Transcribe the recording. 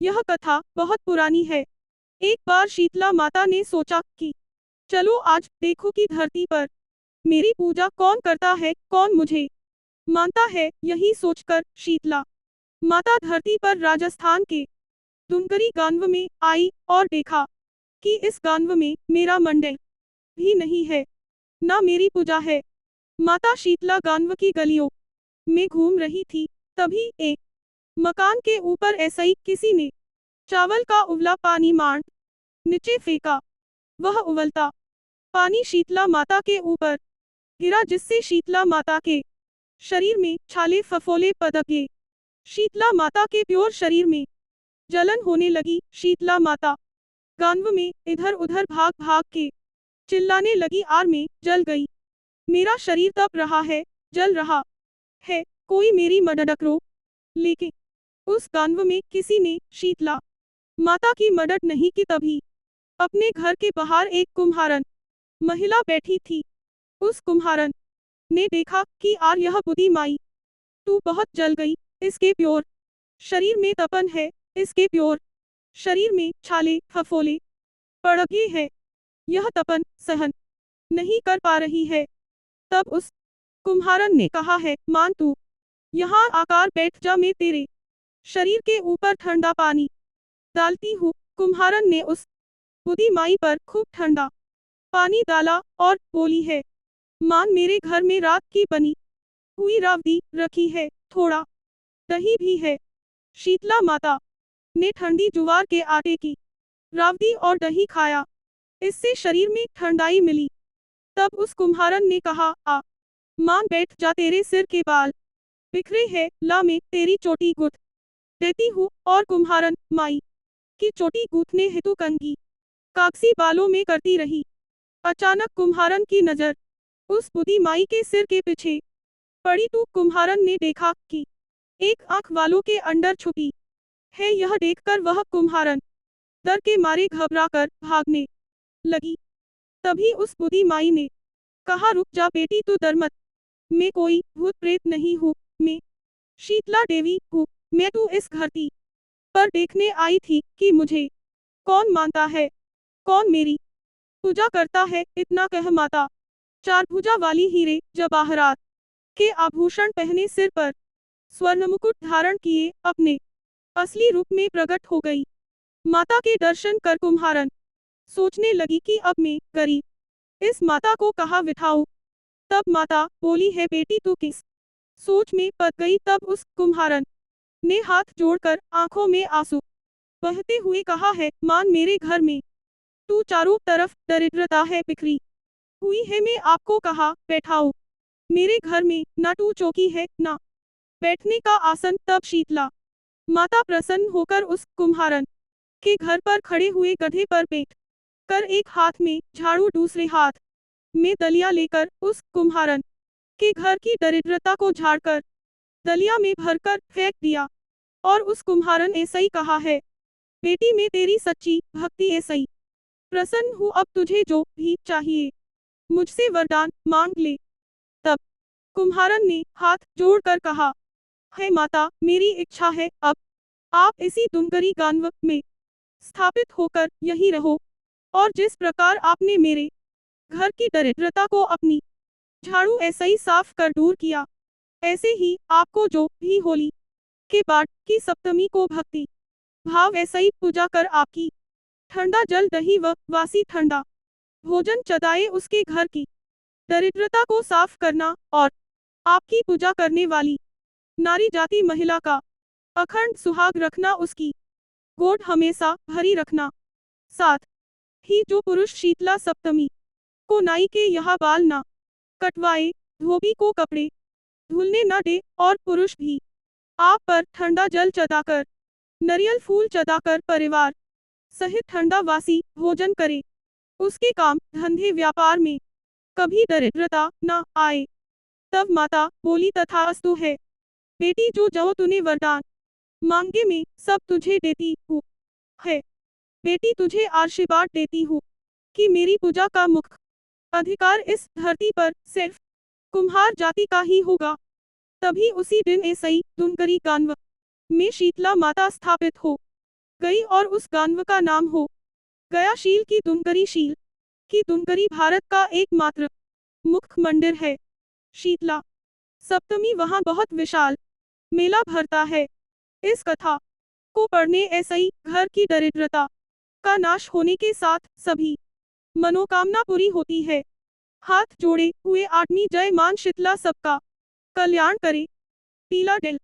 यह कथा बहुत पुरानी है। एक बार शीतला माता ने सोचा कि चलो आज देखो कि धरती पर मेरी पूजा कौन करता है, कौन मुझे मानता है। यही सोचकर शीतला माता धरती पर राजस्थान के दुनकरी गांव में आई और देखा कि इस गांव में मेरा मंदिर भी नहीं है, ना मेरी पूजा है। माता शीतला गांव की गलियों में घूम रही थी, तभी एक मकान के ऊपर ऐसे ही किसी ने चावल का उबला पानी मांड नीचे फेंका। वह उबलता पानी शीतला माता के ऊपर गिरा, जिससे शीतला माता के शरीर में छाले फफोले पदक गए। शीतला माता के प्योर शरीर में जलन होने लगी। शीतला माता गांव में इधर उधर भाग भाग के चिल्लाने लगी, आग में जल गई, मेरा शरीर तप रहा है, जल रहा है, कोई मेरी मदद करो। लेकिन उस गांव में किसी ने शीतला माता की मदद नहीं की। तभी अपने घर के बाहर एक कुम्हारन महिला बैठी थी। उस कुम्हारन ने देखा कि आर यह बुद्धि माई तू बहुत जल गई, इसके प्योर शरीर में तपन है, इसके प्योर शरीर में छाले फफोले पड़ गए हैं, यह तपन सहन नहीं कर पा रही है। तब उस कुम्हारन ने कहा है, मान तू यहाँ आकर बैठ जा, मैं तेरे शरीर के ऊपर ठंडा पानी डालती हूँ। कुम्हारन ने उस बुद्धि माई पर खूब ठंडा पानी डाला और बोली है, मान मेरे घर में रात की बनी हुई रावदी रखी है, थोड़ा दही भी है। शीतला माता ने ठंडी ज्वार के आटे की रावदी और दही खाया, इससे शरीर में ठंडाई मिली। तब उस कुम्हारन ने कहा, आ मान बैठ जा, तेरे सिर के बाल बिखरे हैं, ला मैं तेरी चोटी गुथ देती हूँ। और कुम्हारन माई की चोटी गूंथने हेतु कंघी कागसी बालों में करती रही। अचानक कुम्हारन की नजर उस बुद्धि माई के सिर के पीछे पड़ी तो कुम्हारन ने देखा कि एक आंख वालों के अंदर छुपी है। यह देखकर वह कुम्हारन डर के मारे घबराकर भागने लगी। तभी उस बुद्धि माई ने कहा, रुक जा बेटी, तू डर मत, मैं कोई भूत प्रेत नहीं हूँ, मैं शीतला देवी हूँ। मैं तू इस धरती पर देखने आई थी कि मुझे कौन मानता है, कौन मेरी पूजा करता है। इतना कह माता चार भुजा वाली हीरे जवाहरात के आभूषण पहने, सिर पर स्वर्ण मुकुट धारण किए अपने असली रूप में प्रकट हो गई। माता के दर्शन कर कुम्हारन सोचने लगी कि अब मैं गरीब इस माता को कहाँ बिठाऊं। तब माता बोली है, बेटी तू किस सोच में पड़ गई। तब उस कुम्हारन ने हाथ जोड़कर आंखों में आंसू बहते हुए कहा है, मान मेरे घर में तू चारों तरफ दरिद्रता है बिखरी हुई है, मैं आपको कहाँ बैठाऊं। मेरे घर में ना तू चौकी है, ना बैठने का आसन। तब शीतला माता प्रसन्न होकर उस कुम्हारन के घर पर खड़े हुए गधे पर बैठ कर एक हाथ में झाड़ू, दूसरे हाथ में दलिया लेकर उस कुम्हारन के घर की दरिद्रता को झाड़कर दलिया में भरकर फेंक दिया। और उस कुम्हारन ऐसा ही कहा है, बेटी मैं तेरी सच्ची भक्ति ऐसा ही प्रसन्न हूँ, अब तुझे जो भी चाहिए मुझसे वरदान मांग ले। तब कुम्हारन ने हाथ जोड़कर कहा, है माता, मेरी इच्छा है अब आप इसी दुनकरी गांव में स्थापित होकर यहीं रहो, और जिस प्रकार आपने मेरे घर की दरिद्रता को अपनी झाड़ू ऐसा ही साफ कर दूर किया, ऐसे ही आपको जो भी होली के बाद की सप्तमी को भक्ति भाव ऐसा ही पूजा कर आपकी ठंडा जल दही व वासी ठंडा भोजन चदाए उसके घर की दरिद्रता को साफ करना, और आपकी पूजा करने वाली नारी जाति महिला का अखंड सुहाग रखना, उसकी गोद हमेशा भरी रखना। साथ ही जो पुरुष शीतला सप्तमी को नाई के यहाँ बाल ना कटवाए, धोबी को कपड़े धुलने न दे, और पुरुष भी आप पर ठंडा जल चढ़ाकर नारियल फूल चढ़ाकर परिवार सहित ठंडा वासी भोजन करे, उसके काम धंधे व्यापार में कभी दरिद्रता न आए। तब माता बोली, तथास्तु है बेटी, जो जो तूने वरदान मांगे मैं सब तुझे देती हूँ। है बेटी, तुझे आशीर्वाद देती हूँ कि मेरी पूजा का मुख्य अधिकार इस धरती पर सिर्फ कुम्हार जाति का ही होगा। तभी उसी दिन ऐसे ही दुनकरी गांव में शीतला माता स्थापित हो गई और उस गांव का नाम हो गया शील की दुनकरी। शील की दुनकरी भारत का एकमात्र मुख्य मंदिर है। शीतला सप्तमी वहाँ बहुत विशाल मेला भरता है। इस कथा को पढ़ने ऐसे ही घर की दरिद्रता का नाश होने के साथ सभी मनोकामना पूरी होती है। हाथ जोड़े हुए आदमी जय मान शीतला सबका कल्याण करे। पीला दिल।